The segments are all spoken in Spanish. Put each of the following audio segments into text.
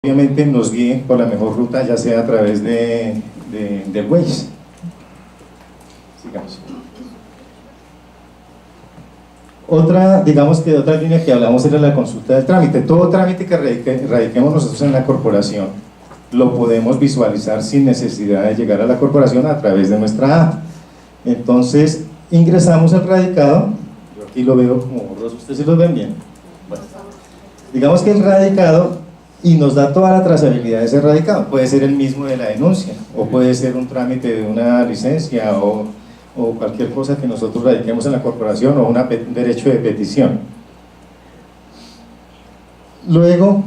obviamente nos guíe por la mejor ruta, ya sea a través de Waze. Sigamos. Digamos que otra línea que hablamos era la consulta del trámite. Todo trámite que radiquemos nosotros en la corporación lo podemos visualizar sin necesidad de llegar a la corporación a través de nuestra app. Entonces ingresamos el radicado. Yo aquí lo veo como borroso, ustedes sí lo ven bien. Bueno, digamos que el radicado, y nos da toda la trazabilidad de ese radicado. Puede ser el mismo de la denuncia, o puede ser un trámite de una licencia, o cualquier cosa que nosotros radiquemos en la corporación, o un derecho de petición. Luego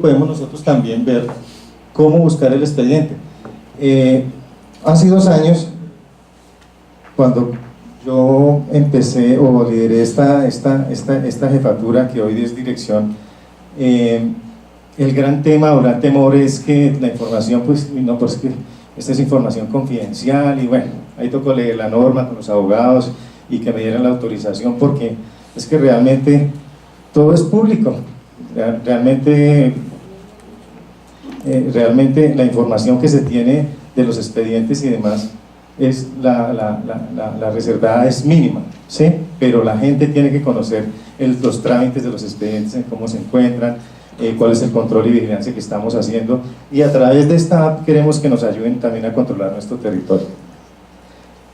podemos nosotros también ver cómo buscar el expediente. Hace 2 años, cuando yo empecé o lideré esta jefatura que hoy es dirección, el gran tema o gran temor es que la información, pues que esta es información confidencial, y bueno, ahí tocó leer la norma con los abogados y que me dieran la autorización, porque es que realmente todo es público. Realmente la información que se tiene de los expedientes y demás es la reservada es mínima, ¿sí? Pero la gente tiene que conocer los trámites de los expedientes, cómo se encuentran, cuál es el control y vigilancia que estamos haciendo, y a través de esta app queremos que nos ayuden también a controlar nuestro territorio.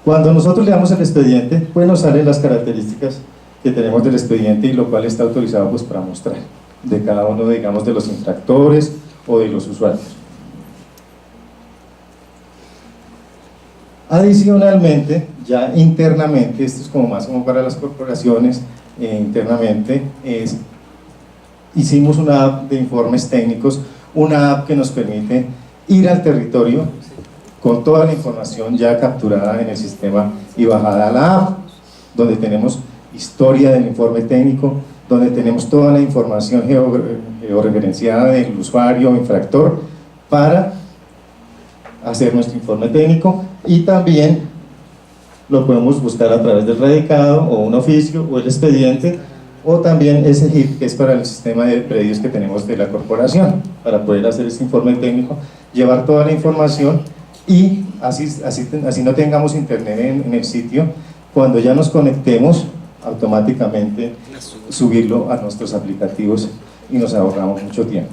Cuando nosotros le damos el expediente, pues nos salen las características que tenemos del expediente, y lo cual está autorizado pues para mostrar de cada uno, digamos, de los infractores o de los usuarios. Adicionalmente, ya internamente, esto es como más como para las corporaciones, internamente hicimos una app de informes técnicos, una app que nos permite ir al territorio con toda la información ya capturada en el sistema y bajada a la app, donde tenemos historia del informe técnico, donde tenemos toda la información georreferenciada del usuario o infractor para hacer nuestro informe técnico, y también lo podemos buscar a través del radicado o un oficio o el expediente, o también ese HIP, que es para el sistema de predios que tenemos de la corporación, para poder hacer este informe técnico, llevar toda la información, y así no tengamos internet en el sitio, cuando ya nos conectemos automáticamente subirlo a nuestros aplicativos, y nos ahorramos mucho tiempo.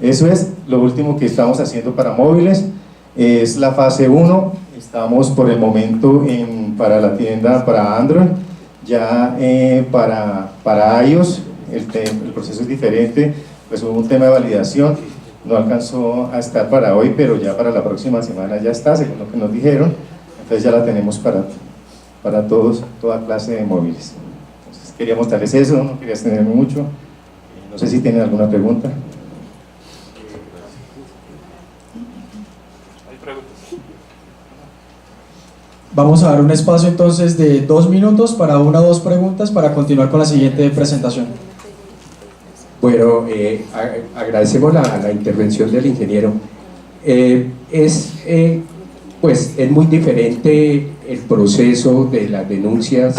Eso es lo último que estamos haciendo para móviles. Es la fase 1, estamos por el momento para la tienda para Android, ya para iOS el proceso es diferente, pues hubo un tema de validación, no alcanzó a estar para hoy, pero ya para la próxima semana ya está, según lo que nos dijeron, entonces ya la tenemos para todos, toda clase de móviles. Entonces quería mostrarles eso, no quería extenderme mucho, no sé si tienen alguna pregunta. Vamos a dar un espacio entonces de 2 minutos para 1 o 2 preguntas para continuar con la siguiente presentación. Bueno, agradecemos la intervención del ingeniero. Pues es muy diferente el proceso de las denuncias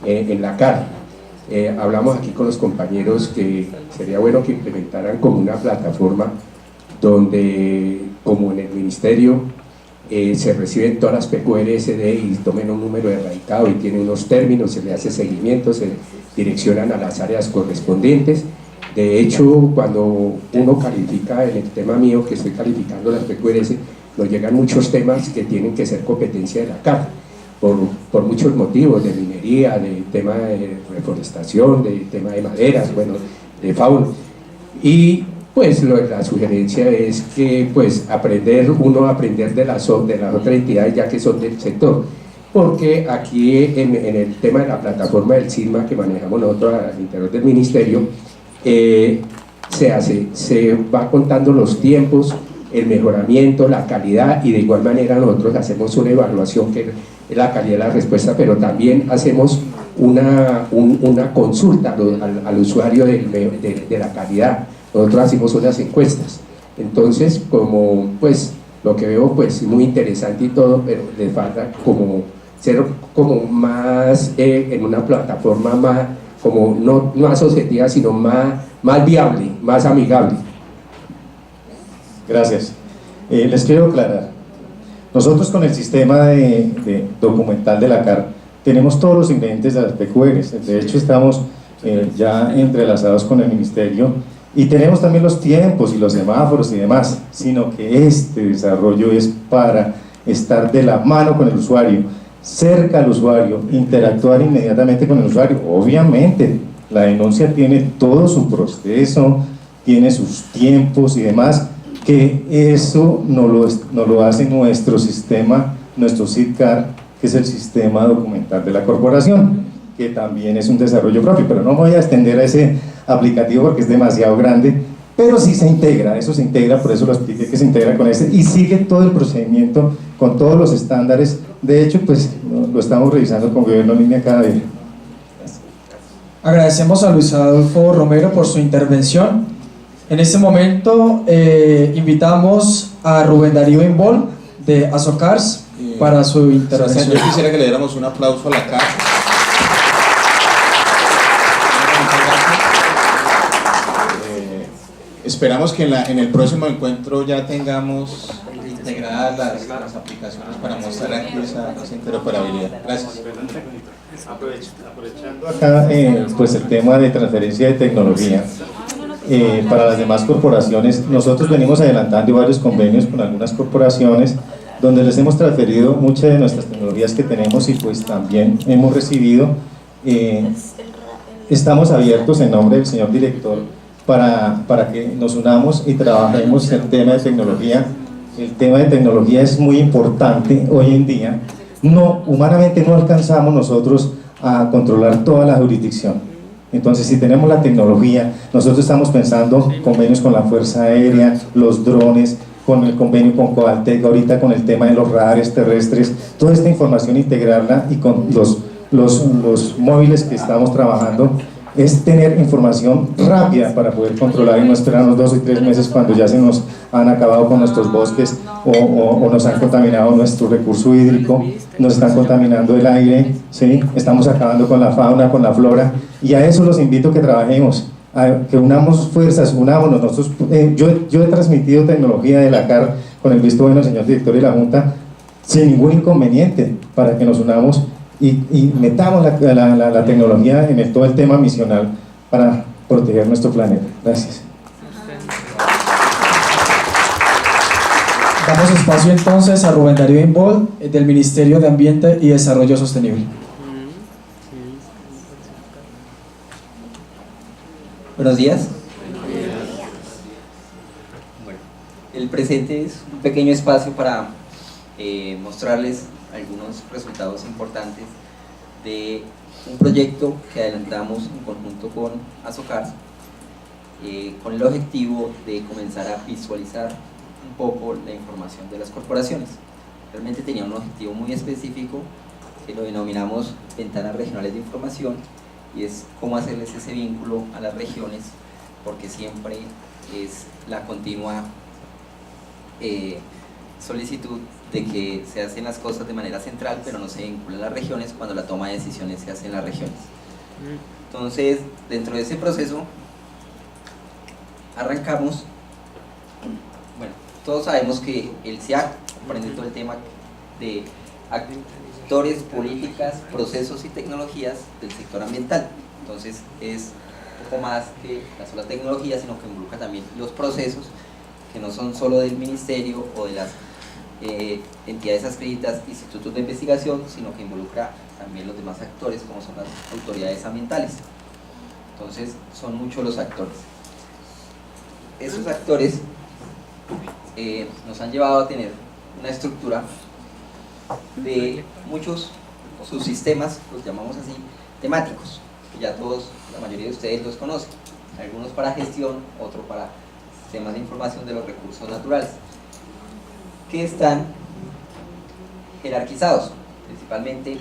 en la CAR. Hablamos aquí con los compañeros que sería bueno que implementaran como una plataforma donde, como en el ministerio, se reciben todas las PQRSD y tomen un número de radicado y tienen unos términos, se le hace seguimiento, se direccionan a las áreas correspondientes. De hecho, cuando uno califica, en el tema mío que estoy calificando las PQRS, nos llegan muchos temas que tienen que ser competencia de la CAR, por muchos motivos, de minería, de tema de reforestación, de tema de maderas, bueno, de fauna. Y pues la sugerencia es que pues aprender de las otras entidades ya que son del sector, porque aquí en el tema de la plataforma del CISMA que manejamos nosotros al interior del ministerio, se va contando los tiempos, el mejoramiento, la calidad, y de igual manera nosotros hacemos una evaluación que es la calidad de la respuesta, pero también hacemos una consulta al usuario de la calidad. Nosotros hacemos unas encuestas, entonces como pues lo que veo pues muy interesante y todo, pero le falta como ser como más en una plataforma más, como no más asociativa, sino más viable, más amigable. Gracias. Les quiero aclarar, nosotros con el sistema de documental de la CAR tenemos todos los ingredientes de las PQRs, de hecho estamos ya entrelazados con el ministerio y tenemos también los tiempos y los semáforos y demás, sino que este desarrollo es para estar de la mano con el usuario, cerca al usuario, interactuar inmediatamente con el usuario. Obviamente la denuncia tiene todo su proceso, tiene sus tiempos y demás, que eso no lo hace nuestro sistema, nuestro SIDCAR, que es el sistema documental de la corporación, que también es un desarrollo propio, pero no me voy a extender a ese aplicativo porque es demasiado grande, pero sí se integra, eso se integra, por eso lo expliqué que se integra con ese y sigue todo el procedimiento con todos los estándares. De hecho, pues lo estamos revisando con Gobierno en Línea cada día. Agradecemos a Luis Adolfo Romero por su intervención. En este momento invitamos a Rubén Darío Imbol de Azocars para su intervención. Yo quisiera que le diéramos un aplauso a la CAR. Esperamos que en el próximo encuentro ya tengamos integradas las aplicaciones para mostrar aquí esa interoperabilidad. Gracias. Aprovechando acá pues el tema de transferencia de tecnología para las demás corporaciones, nosotros venimos adelantando varios convenios con algunas corporaciones donde les hemos transferido muchas de nuestras tecnologías que tenemos y pues también hemos recibido, estamos abiertos en nombre del señor director para que nos unamos y trabajemos el tema de tecnología. El tema de tecnología es muy importante hoy en día. Humanamente no alcanzamos nosotros a controlar toda la jurisdicción. Entonces, si tenemos la tecnología, nosotros estamos pensando convenios con la Fuerza Aérea, los drones, con el convenio con Coaltec, ahorita con el tema de los radares terrestres, toda esta información integrarla y con los móviles que estamos trabajando, es tener información rápida para poder controlar y no esperarnos 2 y 3 meses cuando ya se nos han acabado con nuestros bosques o nos han contaminado nuestro recurso hídrico, nos están contaminando el aire, ¿sí? Estamos acabando con la fauna, con la flora, y a eso los invito a que trabajemos, a que unamos fuerzas, unámonos. Nosotros, yo he transmitido tecnología de la CAR con el visto bueno del señor director y la Junta sin ningún inconveniente para que nos unamos y metamos la tecnología en todo el tema misional para proteger nuestro planeta. Gracias. Damos espacio entonces a Rubén Darío Imbol del Ministerio de Ambiente y Desarrollo Sostenible. Buenos días. Bueno, el presente es un pequeño espacio para mostrarles algunos resultados importantes de un proyecto que adelantamos en conjunto con Azocars con el objetivo de comenzar a visualizar un poco la información de las corporaciones. Realmente tenía un objetivo muy específico que lo denominamos ventanas regionales de información, y es cómo hacerles ese vínculo a las regiones, porque siempre es la continua solicitud de que se hacen las cosas de manera central, pero no se vinculan las regiones cuando la toma de decisiones se hace en las regiones. Entonces, dentro de ese proceso, arrancamos. Bueno, todos sabemos que el SIAC comprende todo el tema de actores, políticas, procesos y tecnologías del sector ambiental. Entonces, es un poco más que la sola tecnología, sino que involucra también los procesos, que no son solo del ministerio o de las entidades adscritas, institutos de investigación, sino que involucra también los demás actores, como son las autoridades ambientales. Entonces, son muchos los actores. Esos actores nos han llevado a tener una estructura de muchos subsistemas, los llamamos así, temáticos, que ya todos, la mayoría de ustedes los conocen, algunos para gestión, otros para sistemas de información de los recursos naturales, que están jerarquizados. Principalmente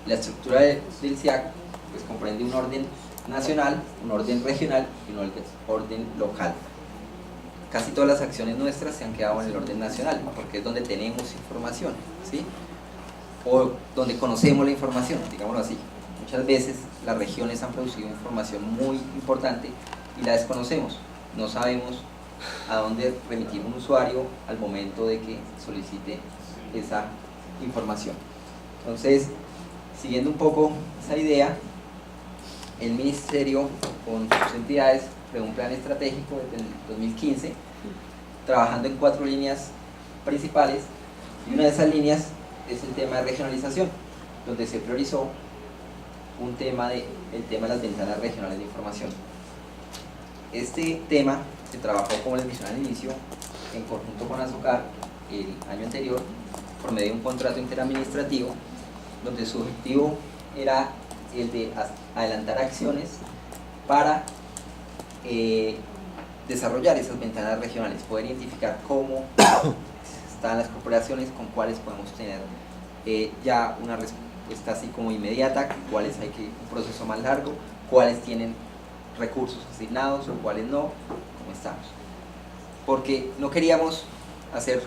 la estructura del SIAC pues comprende un orden nacional, un orden regional y un orden local. casi todas las acciones nuestras se han quedado en el orden nacional, porque es donde tenemos información, ¿sí? O donde conocemos la información, digámoslo así. Muchas veces las regiones han producido información muy importante y la desconocemos, no sabemos a dónde remitir un usuario al momento de que solicite esa información. Entonces, siguiendo un poco esa idea, el Ministerio con sus entidades creó un plan estratégico desde el 2015, trabajando en 4 líneas principales, y una de esas líneas es el tema de regionalización, donde se priorizó el tema de las ventanas regionales de información. Este tema se trabajó, como les mencioné al inicio, en conjunto con Azocar el año anterior, por medio de un contrato interadministrativo, donde su objetivo era el de adelantar acciones para desarrollar esas ventanas regionales, poder identificar cómo están las corporaciones, con cuáles podemos tener ya una respuesta así como inmediata, cuáles hay que un proceso más largo, cuáles tienen recursos asignados o cuáles no, cómo estamos. Porque no queríamos hacer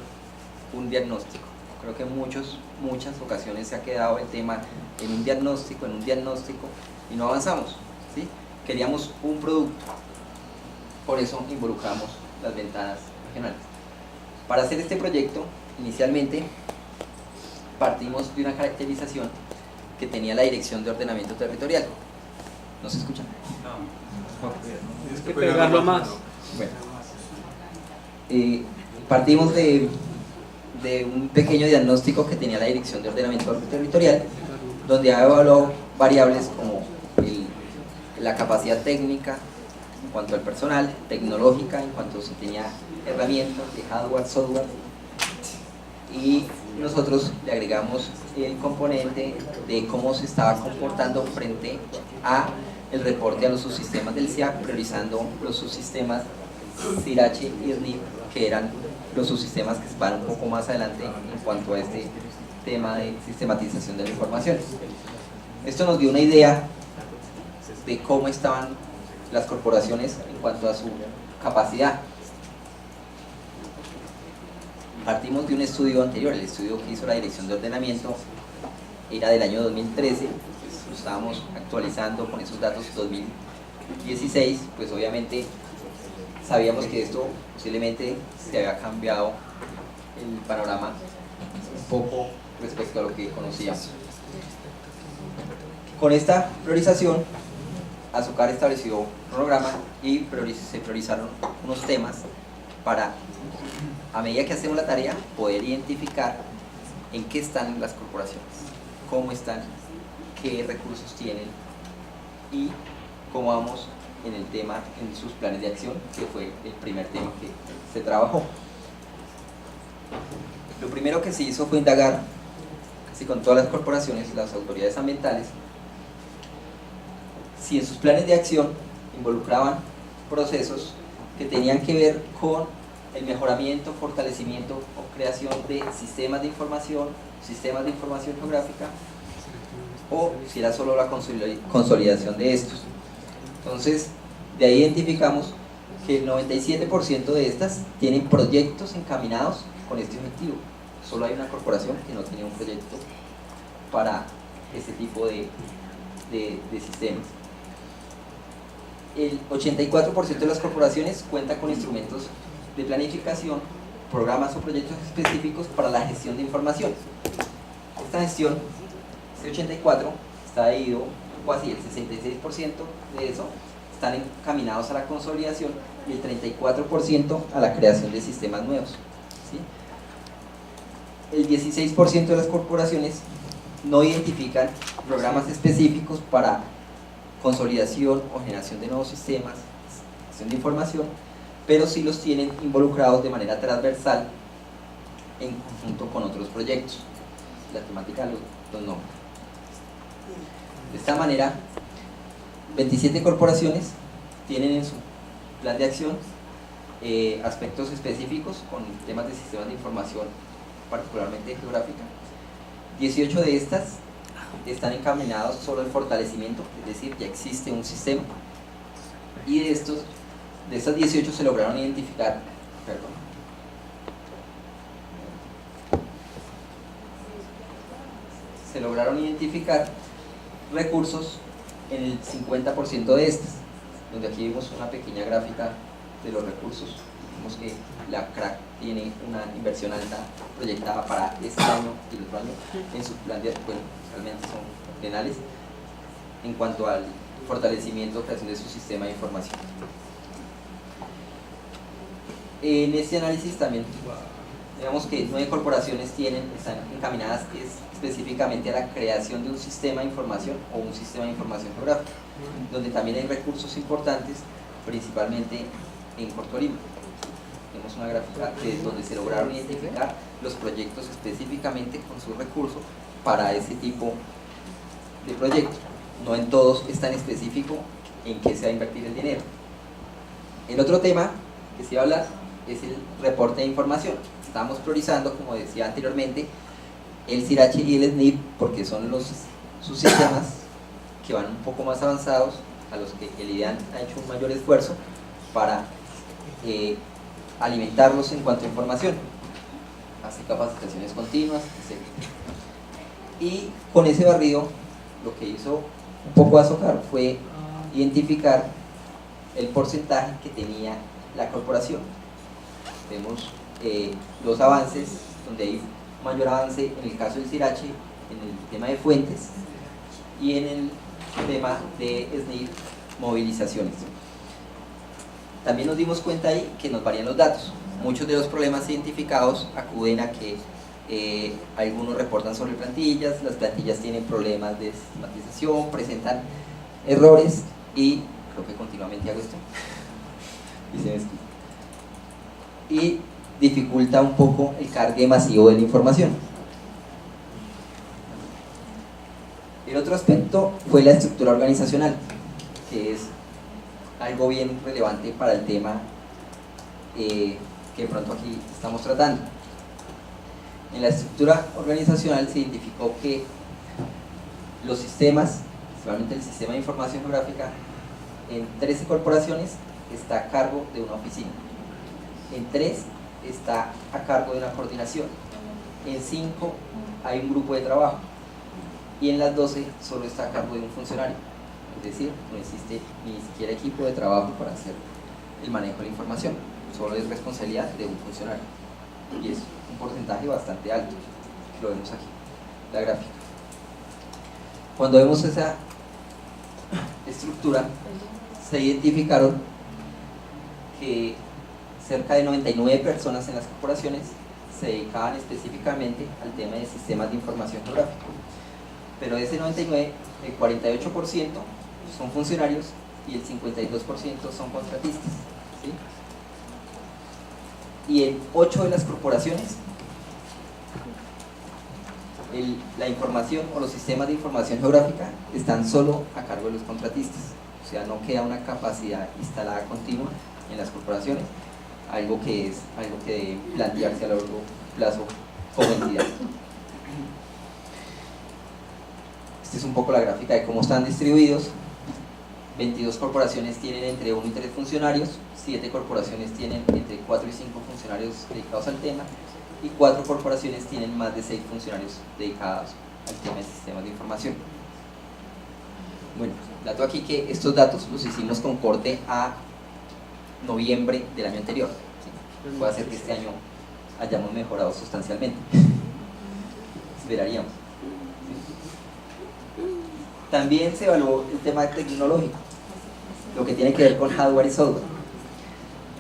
un diagnóstico. Creo que en muchas ocasiones se ha quedado el tema en un diagnóstico y no avanzamos, ¿sí? Queríamos un producto, por eso involucramos las ventanas regionales. Para hacer este proyecto, inicialmente partimos de una caracterización que tenía la Dirección de Ordenamiento Territorial. ¿No se escucha? No. Tienes que pegarlo más. Bueno. Partimos de un pequeño diagnóstico que tenía la Dirección de Ordenamiento Territorial, donde ha evaluado variables como la capacidad técnica en cuanto al personal, tecnológica en cuanto si tenía herramientas de hardware, software, y nosotros le agregamos el componente de cómo se estaba comportando frente a el reporte a los subsistemas del SIAC, priorizando los subsistemas CIRH y RNIP, que eran los subsistemas que van un poco más adelante en cuanto a este tema de sistematización de la información. Esto nos dio una idea de cómo estaban las corporaciones en cuanto a su capacidad. Partimos de un estudio anterior, el estudio que hizo la Dirección de Ordenamiento era del año 2013, pues lo estábamos actualizando con esos datos 2016, pues obviamente sabíamos que esto posiblemente se había cambiado el panorama un poco respecto a lo que conocíamos. Con esta priorización, Azocar estableció un programa y se priorizaron unos temas para, a medida que hacemos la tarea, poder identificar en qué están las corporaciones, cómo están, qué recursos tienen y cómo vamos en el tema, en sus planes de acción, que fue el primer tema que se trabajó. Lo primero que se hizo fue indagar casi con todas las corporaciones y las autoridades ambientales si en sus planes de acción involucraban procesos que tenían que ver con el mejoramiento, fortalecimiento o creación de sistemas de información geográfica, o si era solo la consolidación de estos. Entonces, de ahí identificamos que el 97% de estas tienen proyectos encaminados con este objetivo. Solo hay una corporación que no tiene un proyecto para este tipo de sistemas. El 84% de las corporaciones cuenta con instrumentos de planificación, programas o proyectos específicos para la gestión de información. Esta gestión, este 84%, está dividido casi el 66% de eso están encaminados a la consolidación y el 34% a la creación de sistemas nuevos, ¿sí? El 16% de las corporaciones no identifican programas específicos para consolidación o generación de nuevos sistemas, gestión de información, pero sí los tienen involucrados de manera transversal en conjunto con otros proyectos. La temática los nombra. De esta manera, 27 corporaciones tienen en su plan de acción aspectos específicos con temas de sistemas de información, particularmente geográfica. 18 de estas están encaminados solo al fortalecimiento, es decir, ya existe un sistema, y de estas 18 se lograron identificar Perdón. Se lograron identificar recursos en el 50% de estas, donde aquí vemos una pequeña gráfica de los recursos. Vemos que la CRAC tiene una inversión alta proyectada para este año y el otro año en su plan de, bueno, realmente son penales en cuanto al fortalecimiento o creación de su sistema de información. En este análisis también, digamos que 9 corporaciones están encaminadas específicamente a la creación de un sistema de información o un sistema de información geográfica, donde también hay recursos importantes, principalmente en Corto Lima. Tenemos una gráfica donde se lograron identificar los proyectos específicamente con su recurso para ese tipo de proyectos. No en todos es tan específico en qué se va a invertir el dinero. El otro tema que se va a hablar es el reporte de información. Estamos priorizando, como decía anteriormente, el CIRACHE y el SNIP porque son sus sistemas que van un poco más avanzados, a los que el IDEAN ha hecho un mayor esfuerzo para alimentarlos en cuanto a información, hace capacitaciones continuas, etc. Y con ese barrido lo que hizo un poco Azocar fue identificar el porcentaje que tenía la corporación. Vemos los avances, donde hay mayor avance en el caso del CIRACHE, en el tema de fuentes y en el tema de SNIP, movilizaciones. También nos dimos cuenta ahí que nos varían los datos. Muchos de los problemas identificados acuden a que algunos reportan sobre plantillas, las plantillas tienen problemas de sistematización, presentan errores y creo que continuamente hago esto y dificulta un poco el cargue masivo de la información. El otro aspecto fue la estructura organizacional, que es algo bien relevante para el tema que de pronto aquí estamos tratando. En la estructura organizacional se identificó que los sistemas, principalmente el sistema de información geográfica, en 13 corporaciones está a cargo de una oficina, en 3 está a cargo de una coordinación, en 5 hay un grupo de trabajo y en las 12 solo está a cargo de un funcionario. Es decir, no existe ni siquiera equipo de trabajo para hacer el manejo de la información, solo es responsabilidad de un funcionario y es un porcentaje bastante alto, lo vemos aquí, la gráfica. Cuando vemos esa estructura, se identificaron que cerca de 99 personas en las corporaciones se dedicaban específicamente al tema de sistemas de información geográfica, pero de ese 99, el 48% son funcionarios y el 52% son contratistas, ¿sí? Y en 8 de las corporaciones la información o los sistemas de información geográfica están solo a cargo de los contratistas, o sea, no queda una capacidad instalada continua en las corporaciones, algo que debe plantearse a largo plazo como entidad. Esta es un poco la gráfica de cómo están distribuidos. 22 corporaciones tienen entre 1 y 3 funcionarios, 7 corporaciones tienen entre 4 y 5 funcionarios dedicados al tema y 4 corporaciones tienen más de 6 funcionarios dedicados al tema de sistemas de información. Bueno, dato aquí que estos datos los hicimos con corte a noviembre del año anterior, ¿sí? Puede ser que este año hayamos mejorado sustancialmente, esperaríamos. También se evaluó el tema tecnológico, lo que tiene que ver con hardware y software.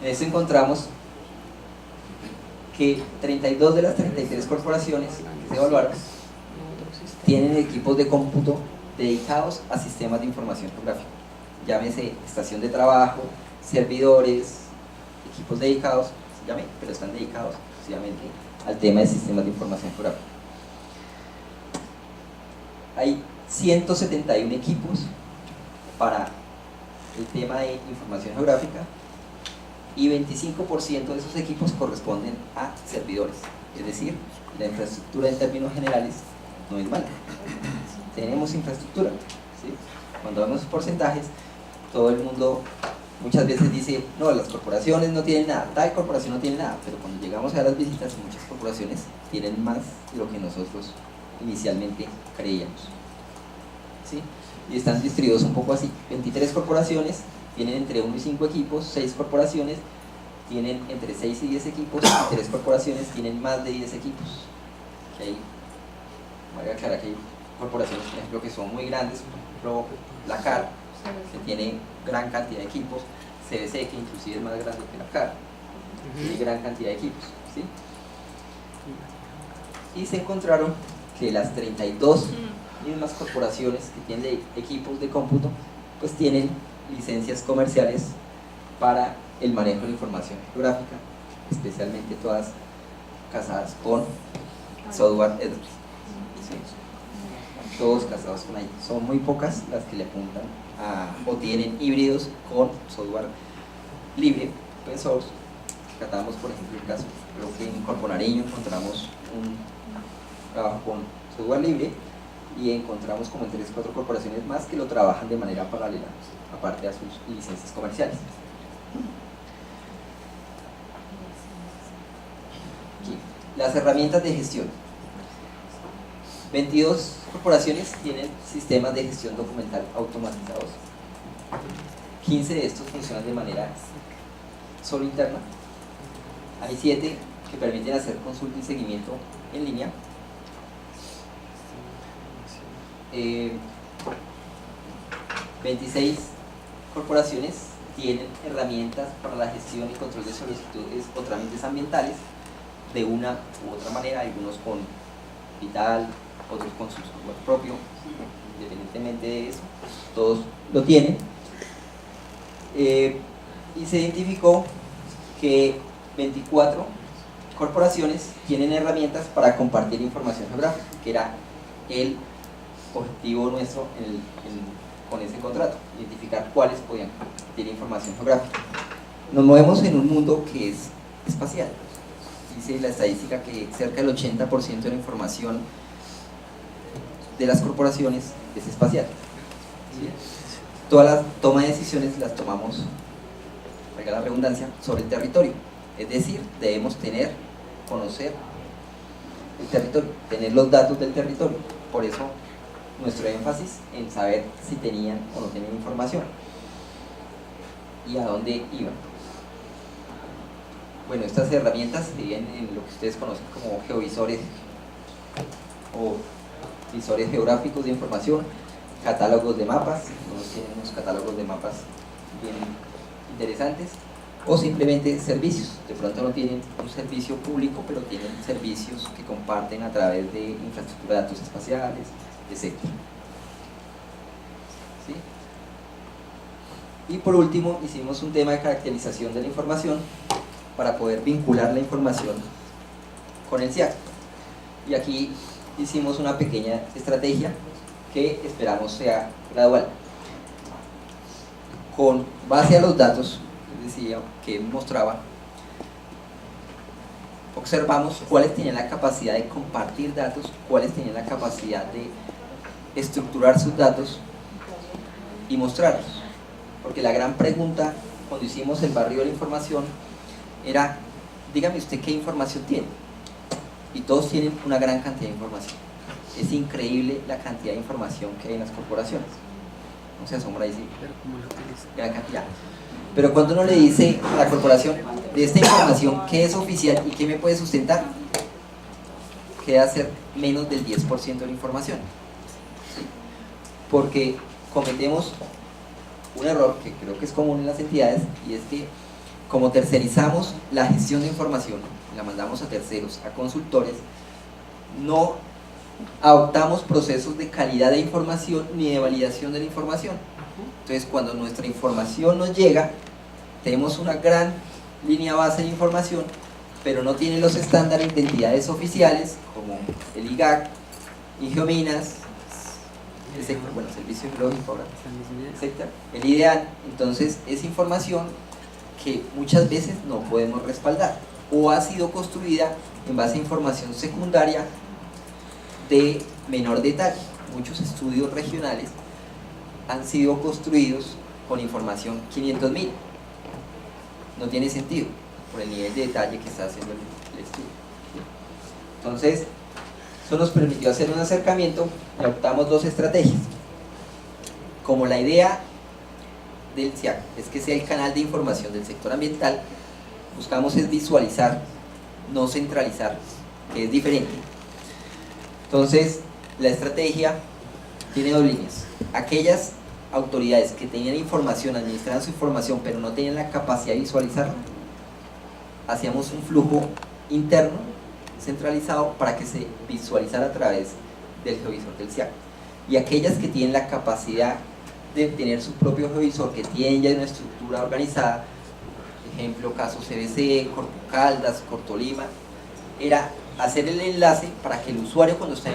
En eso encontramos que 32 de las 33 corporaciones que se evaluaron tienen equipos de cómputo dedicados a sistemas de información geográfica, llámese estación de trabajo, servidores, equipos dedicados, se llame, pero están dedicados exclusivamente al tema de sistemas de información geográfica. Hay 171 equipos para el tema de información geográfica y 25% de esos equipos corresponden a servidores, es decir, la infraestructura en términos generales no es mala, tenemos infraestructura, ¿sí? Cuando vemos los porcentajes, todo el mundo muchas veces dice, no, las corporaciones no tienen nada, tal corporación no tiene nada, pero cuando llegamos a las visitas, muchas corporaciones tienen más de lo que nosotros inicialmente creíamos, ¿sí? Y están distribuidos un poco así: 23 corporaciones tienen entre 1 y 5 equipos, 6 corporaciones tienen entre 6 y 10 equipos, y 3 corporaciones tienen más de 10 equipos. Que hay, voy a aclarar que hay corporaciones, por ejemplo, que son muy grandes, por ejemplo, la CAR, que tiene gran cantidad de equipos, CBC, que inclusive es más grande que la CAR, tiene gran cantidad de equipos, ¿sí? Y se encontraron que las 32 mismas corporaciones que tienen equipos de cómputo, pues tienen licencias comerciales para el manejo de información geográfica, especialmente todas casadas con software edge, ¿sí? Todos casados con ahí. Son muy pocas las que le apuntan o tienen híbridos con software libre, open source. Tratamos, por ejemplo, el caso, creo que en Corpo Nariño encontramos un trabajo con software libre, y encontramos como en 3 o 4 corporaciones más que lo trabajan de manera paralela, aparte de sus licencias comerciales. Aquí, las herramientas de gestión. 22 corporaciones tienen sistemas de gestión documental automatizados. 15 de estos funcionan de manera solo interna. Hay 7 que permiten hacer consulta y seguimiento en línea. 26 corporaciones tienen herramientas para la gestión y control de solicitudes o trámites ambientales de una u otra manera, algunos con Vital, otros con su software propio. Independientemente de eso, todos lo tienen. Y se identificó que 24 corporaciones tienen herramientas para compartir información geográfica, que era el objetivo nuestro con ese contrato: identificar cuáles podían compartir información geográfica. Nos movemos en un mundo que es espacial. Dice la estadística que cerca del 80% de la información de las corporaciones es espacial, ¿sí? Toda la toma de decisiones las tomamos, valga la redundancia, sobre el territorio. Es decir, debemos conocer el territorio, tener los datos del territorio. Por eso nuestro énfasis en saber si tenían o no tenían información y a dónde iban. Bueno, estas herramientas se dividen en lo que ustedes conocen como geovisores o visores geográficos de información, catálogos de mapas. Todos tienen unos catálogos de mapas bien interesantes, o simplemente servicios. De pronto no tienen un servicio público, pero tienen servicios que comparten a través de infraestructura de datos espaciales, etc. ¿Sí? Y por último, hicimos un tema de caracterización de la información para poder vincular la información con el SIAC. Y aquí hicimos una pequeña estrategia que esperamos sea gradual. Con base a los datos, decía, que mostraba, observamos cuáles tenían la capacidad de compartir datos, cuáles tenían la capacidad de estructurar sus datos y mostrarlos. Porque la gran pregunta cuando hicimos el barrio de la información era: dígame usted qué información tiene. Y todos tienen una gran cantidad de información. Es increíble la cantidad de información que hay en las corporaciones. No se asombra ahí, sí, gran cantidad. Pero cuando uno le dice a la corporación: de esta información, ¿qué es oficial y qué me puede sustentar?, queda a ser menos del 10% de la información. ¿Sí? Porque cometemos un error que creo que es común en las entidades, y es que como tercerizamos la gestión de información, la mandamos a terceros, a consultores, no adoptamos procesos de calidad de información ni de validación de la información. Entonces, cuando nuestra información nos llega, tenemos una gran línea base de información, pero no tiene los estándares de entidades oficiales como el IGAC, Ingiominas, el sector, bueno, Servicio Geológico, etcétera, el IDEAN. Entonces, es información que muchas veces no podemos respaldar, o ha sido construida en base a información secundaria de menor detalle. Muchos estudios regionales han sido construidos con información 500.000, no tiene sentido por el nivel de detalle que está haciendo el estudio. Entonces, eso nos permitió hacer un acercamiento y adoptamos dos estrategias. Como la idea del SIAC es que sea el canal de información del sector ambiental, buscamos es visualizar, no centralizar, que es diferente. Entonces, la estrategia tiene dos líneas. Aquellas autoridades que tenían información, administraban su información, pero no tenían la capacidad de visualizarla, hacíamos un flujo interno, centralizado, para que se visualizara a través del geovisor del SIAC. Y aquellas que tienen la capacidad de tener su propio geovisor, que tienen ya una estructura organizada, ejemplo, caso CBC, Corpo Caldas, Cortolima, era hacer el enlace para que el usuario, cuando esté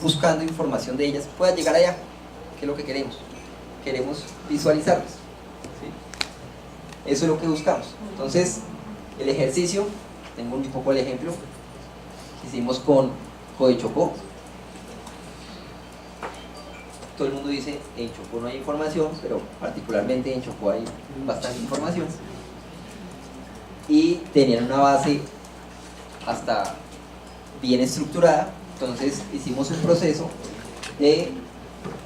buscando información de ellas, pueda llegar allá, que es lo que queremos. Queremos visualizarlos, ¿sí? Eso es lo que buscamos. Entonces, el ejercicio, tengo un poco el ejemplo que hicimos con Chocó. Todo el mundo dice, en Chocó no hay información, pero particularmente en Chocó hay bastante información. Y tenían una base hasta bien estructurada. Entonces hicimos un proceso de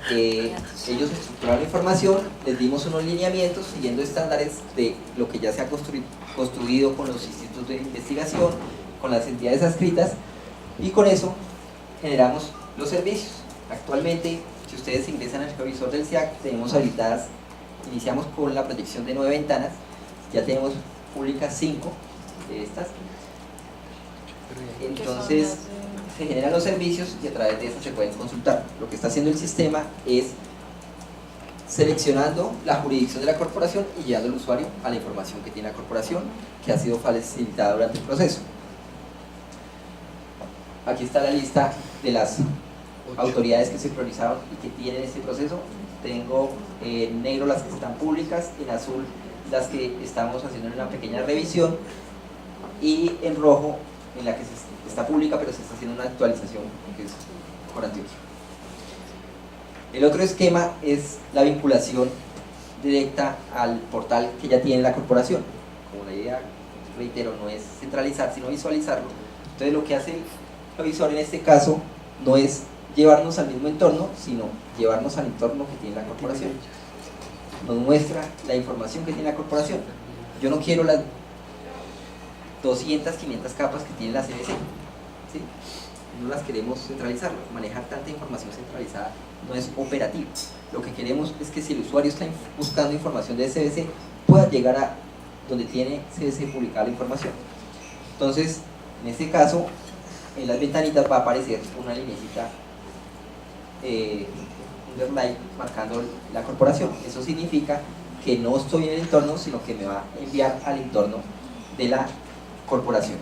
ellos estructuraron la información, les dimos unos lineamientos siguiendo estándares de lo que ya se ha construido con los institutos de investigación, con las entidades adscritas, y con eso generamos los servicios. Actualmente, si ustedes ingresan al geovisor del SIAC, tenemos habilitadas, iniciamos con la proyección de 9 ventanas, ya tenemos públicas 5 de estas. Entonces se generan los servicios y a través de eso se pueden consultar. Lo que está haciendo el sistema es seleccionando la jurisdicción de la corporación y llevando al usuario a la información que tiene la corporación, que ha sido facilitada durante el proceso. Aquí está la lista de las autoridades que se priorizaron y que tienen este proceso. Tengo en negro las que están públicas, en azul las que estamos haciendo una pequeña revisión, y en rojo en la que está pública pero se está haciendo una actualización, que es por Antioquia. El otro esquema es la vinculación directa al portal que ya tiene la corporación. Como la idea, reitero, no es centralizar sino visualizarlo. Entonces lo que hace el geovisor en este caso no es llevarnos al mismo entorno, sino llevarnos al entorno que tiene la corporación. Nos muestra la información que tiene la corporación. Yo no quiero las 200, 500 capas que tiene la CBC, ¿sí? No las queremos centralizar. Manejar tanta información centralizada no es operativo. Lo que queremos es que si el usuario está buscando información de CBC, pueda llegar a donde tiene CBC publicada la información. Entonces, en este caso, en las ventanitas va a aparecer una linecita, underline, marcando la corporación. Eso significa que no estoy en el entorno, sino que me va a enviar al entorno de la corporación.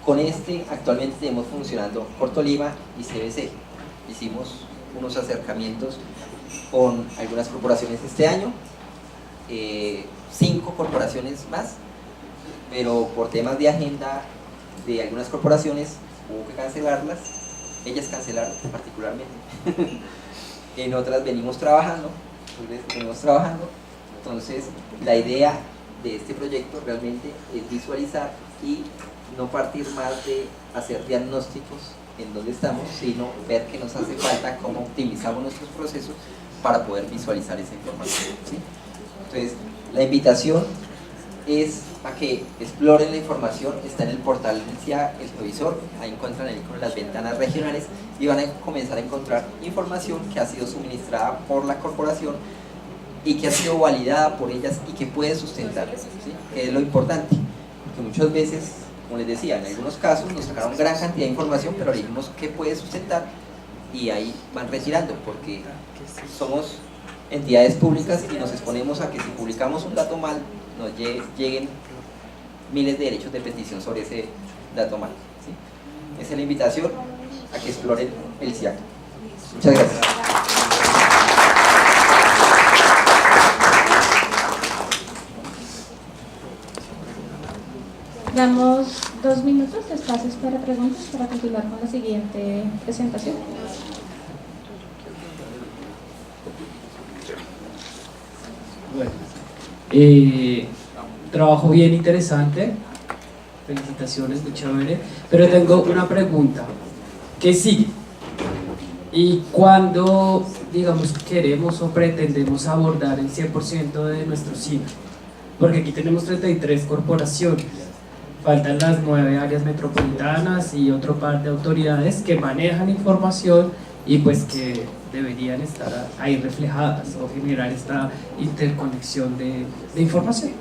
Con este actualmente tenemos funcionando Cortolima y CBC. Hicimos unos acercamientos con algunas corporaciones este año, 5 corporaciones más, pero por temas de agenda de algunas corporaciones hubo que cancelarlas. Ellas cancelaron particularmente. En otras venimos trabajando. Entonces la idea de este proyecto realmente es visualizar y no partir más de hacer diagnósticos en dónde estamos, sino ver qué nos hace falta, cómo optimizamos nuestros procesos para poder visualizar esa información, ¿sí? Entonces, la invitación es a que exploren la información. Está en el portal del SIAC, el geovisor, ahí encuentran el icono de las ventanas regionales y van a comenzar a encontrar información que ha sido suministrada por la corporación y que ha sido validada por ellas y que puede sustentar, ¿sí? Que es lo importante, porque muchas veces, como les decía, en algunos casos nos sacaron gran cantidad de información, pero le dijimos que puede sustentar y ahí van retirando, porque somos entidades públicas y nos exponemos a que si publicamos un dato mal, nos lleguen miles de derechos de petición sobre ese dato mal, ¿sí? Esa es la invitación a que exploren el SIAC. Muchas gracias. Damos 2 minutos de espacios para preguntas para continuar con la siguiente presentación. trabajo bien interesante, felicitaciones, muy chévere, pero tengo una pregunta, ¿qué sigue? ¿Y cuándo, digamos, queremos o pretendemos abordar el 100% de nuestro SINA? Porque aquí tenemos 33 corporaciones, faltan las 9 áreas metropolitanas y otro par de autoridades que manejan información y pues que deberían estar ahí reflejadas o generar esta interconexión de información.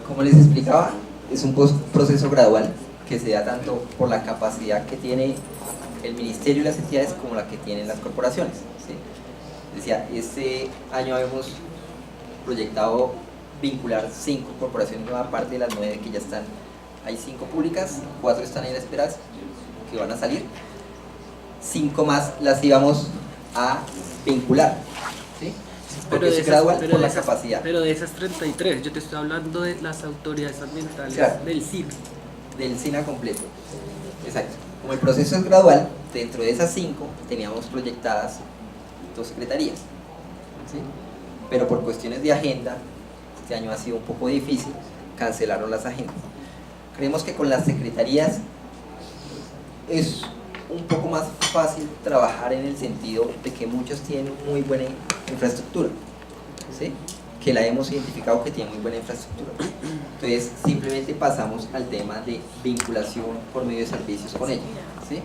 Como les explicaba, es un proceso gradual que se da tanto por la capacidad que tiene el ministerio y las entidades como la que tienen las corporaciones, ¿sí? Decía, este año hemos proyectado vincular 5 corporaciones, nueva parte de las 9 que ya están. Hay 5 públicas, 4 están ahí en espera que van a salir, 5 más las íbamos a vincular, ¿sí? Porque es gradual por la capacidad. Pero de esas 33, yo te estoy hablando de las autoridades ambientales, claro, del SINA. Del SINA completo, exacto. Como el proceso es gradual, dentro de esas 5 teníamos proyectadas 2 secretarías, ¿sí? Pero por cuestiones de agenda, este año ha sido un poco difícil, cancelaron las agendas. Creemos que con las secretarías es un poco más fácil trabajar en el sentido de que muchos tienen muy buena infraestructura, ¿sí? Que la hemos identificado que tiene muy buena infraestructura. Entonces simplemente pasamos al tema de vinculación por medio de servicios con ellos, ¿sí?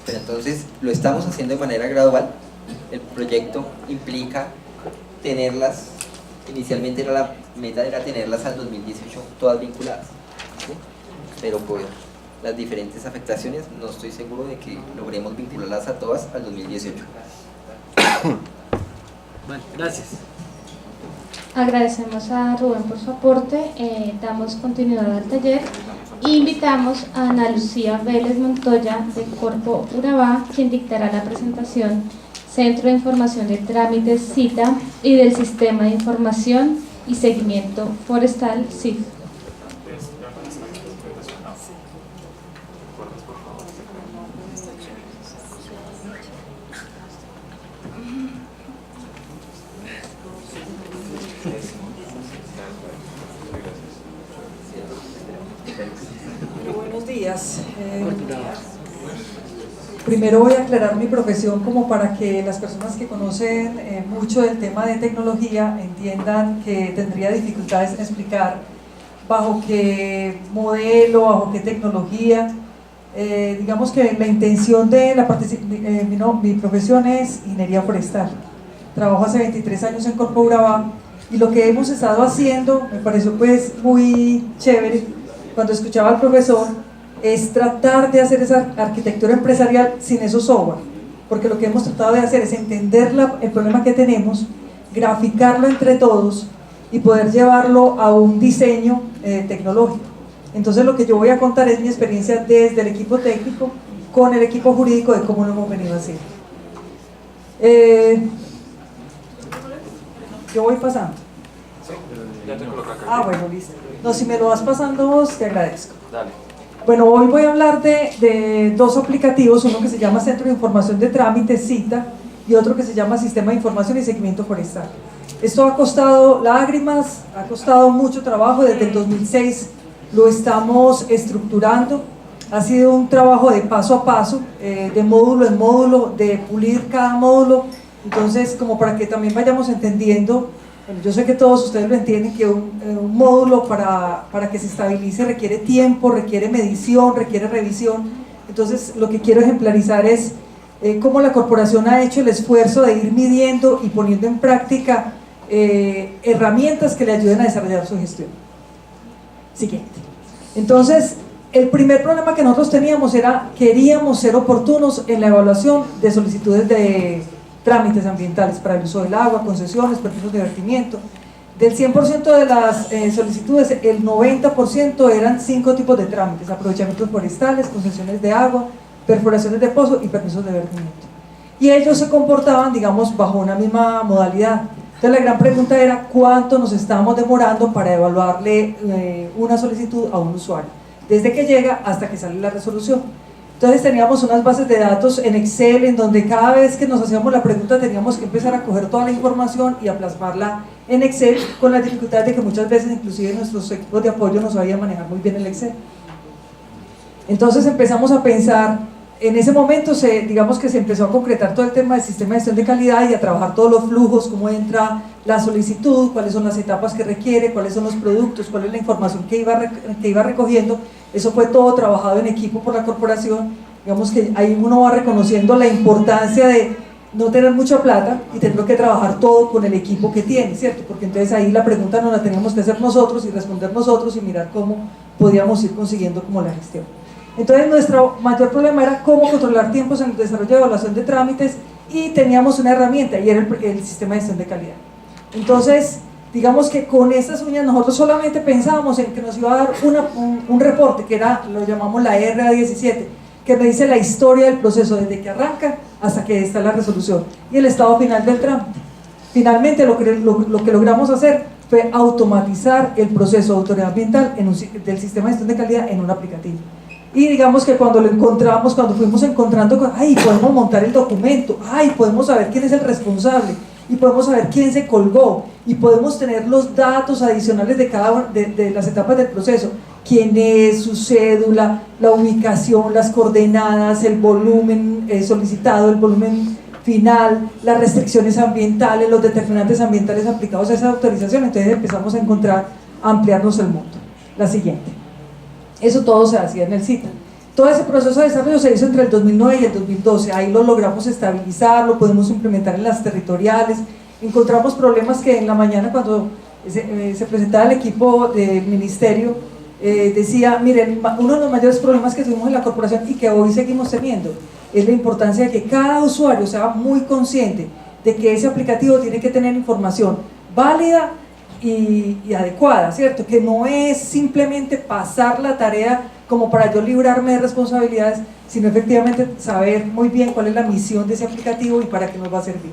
Pero entonces lo estamos haciendo de manera gradual. El proyecto implica tenerlas, inicialmente la meta era tenerlas al 2018 todas vinculadas, ¿sí? Pero por las diferentes afectaciones no estoy seguro de que logremos vincularlas a todas al 2018. Bueno, gracias. Agradecemos a Rubén por su aporte, damos continuidad al taller e invitamos a Ana Lucía Vélez Montoya de Corpo Urabá, quien dictará la presentación Centro de Información de Trámites CITA y del Sistema de Información y Seguimiento Forestal CIF. Buenos días. Primero voy a aclarar mi profesión como para que las personas que conocen mucho del tema de tecnología entiendan que tendría dificultades en explicar bajo qué modelo, bajo qué tecnología. Digamos que la intención de la mi profesión es ingeniería forestal. Trabajo hace 23 años en Corpo Urabá y lo que hemos estado haciendo me pareció pues muy chévere cuando escuchaba al profesor, es tratar de hacer esa arquitectura empresarial sin esos software, porque lo que hemos tratado de hacer es entender el problema que tenemos, graficarlo entre todos y poder llevarlo a un diseño tecnológico. Entonces lo que yo voy a contar es mi experiencia desde el equipo técnico con el equipo jurídico de cómo lo hemos venido a hacer. Yo voy pasando. Ah, bueno, listo. No, si me lo vas pasando vos, te agradezco. Dale. Bueno, hoy voy a hablar de 2 aplicativos, uno que se llama Centro de Información de Trámites, CITA, y otro que se llama Sistema de Información y Seguimiento Forestal. Esto ha costado lágrimas, ha costado mucho trabajo, desde el 2006 lo estamos estructurando, ha sido un trabajo de paso a paso, de módulo en módulo, de pulir cada módulo, entonces como para que también vayamos entendiendo. Bueno, yo sé que todos ustedes lo entienden, que un módulo para que se estabilice requiere tiempo, requiere medición, requiere revisión. Entonces lo que quiero ejemplarizar es cómo la corporación ha hecho el esfuerzo de ir midiendo y poniendo en práctica herramientas que le ayuden a desarrollar su gestión. Siguiente. Entonces, el primer problema que nosotros teníamos era, queríamos ser oportunos en la evaluación de solicitudes de trámites ambientales para el uso del agua, concesiones, permisos de vertimiento. Del 100% de las solicitudes, el 90% eran 5 tipos de trámites: aprovechamientos forestales, concesiones de agua, perforaciones de pozo y permisos de vertimiento. Y ellos se comportaban, digamos, bajo una misma modalidad. Entonces la gran pregunta era cuánto nos estábamos demorando para evaluarle una solicitud a un usuario, desde que llega hasta que sale la resolución. Entonces teníamos unas bases de datos en Excel en donde cada vez que nos hacíamos la pregunta teníamos que empezar a coger toda la información y a plasmarla en Excel, con la dificultad de que muchas veces inclusive nuestros equipos de apoyo no sabían manejar muy bien el Excel. Entonces empezamos a pensar, en ese momento digamos que se empezó a concretar todo el tema del sistema de gestión de calidad y a trabajar todos los flujos, cómo entra la solicitud, cuáles son las etapas que requiere, cuáles son los productos, cuál es la información que iba recogiendo. Eso fue todo trabajado en equipo por la corporación. Digamos que ahí uno va reconociendo la importancia de no tener mucha plata y tener que trabajar todo con el equipo que tiene, ¿cierto? Porque entonces ahí la pregunta nos la teníamos que hacer nosotros y responder nosotros y mirar cómo podíamos ir consiguiendo como la gestión. Entonces nuestro mayor problema era cómo controlar tiempos en el desarrollo de evaluación de trámites, y teníamos una herramienta y era el sistema de gestión de calidad. Entonces digamos que con estas uñas nosotros solamente pensábamos en que nos iba a dar un reporte que lo llamamos la RA17, que me dice la historia del proceso desde que arranca hasta que está la resolución y el estado final del trámite. Finalmente lo que logramos hacer fue automatizar el proceso de autoridad ambiental del sistema de gestión de calidad en un aplicativo. Y digamos que cuando lo encontramos, cuando fuimos encontrando, podemos montar el documento, podemos saber quién es el responsable, y podemos saber quién se colgó, y podemos tener los datos adicionales de cada una de las etapas del proceso, quién es, su cédula, la ubicación, las coordenadas, el volumen solicitado, el volumen final, las restricciones ambientales, los determinantes ambientales aplicados a esa autorización. Entonces empezamos a ampliarnos el monto. La siguiente. Eso todo se hacía en el CITA. Todo ese proceso de desarrollo se hizo entre el 2009 y el 2012, ahí lo logramos estabilizar, lo podemos implementar en las territoriales. Encontramos problemas que en la mañana cuando se presentaba el equipo del ministerio, decía, miren, uno de los mayores problemas que tuvimos en la corporación y que hoy seguimos teniendo, es la importancia de que cada usuario sea muy consciente de que ese aplicativo tiene que tener información válida y adecuada, ¿cierto? Que no es simplemente pasar la tarea como para yo librarme de responsabilidades, sino efectivamente saber muy bien cuál es la misión de ese aplicativo y para qué nos va a servir.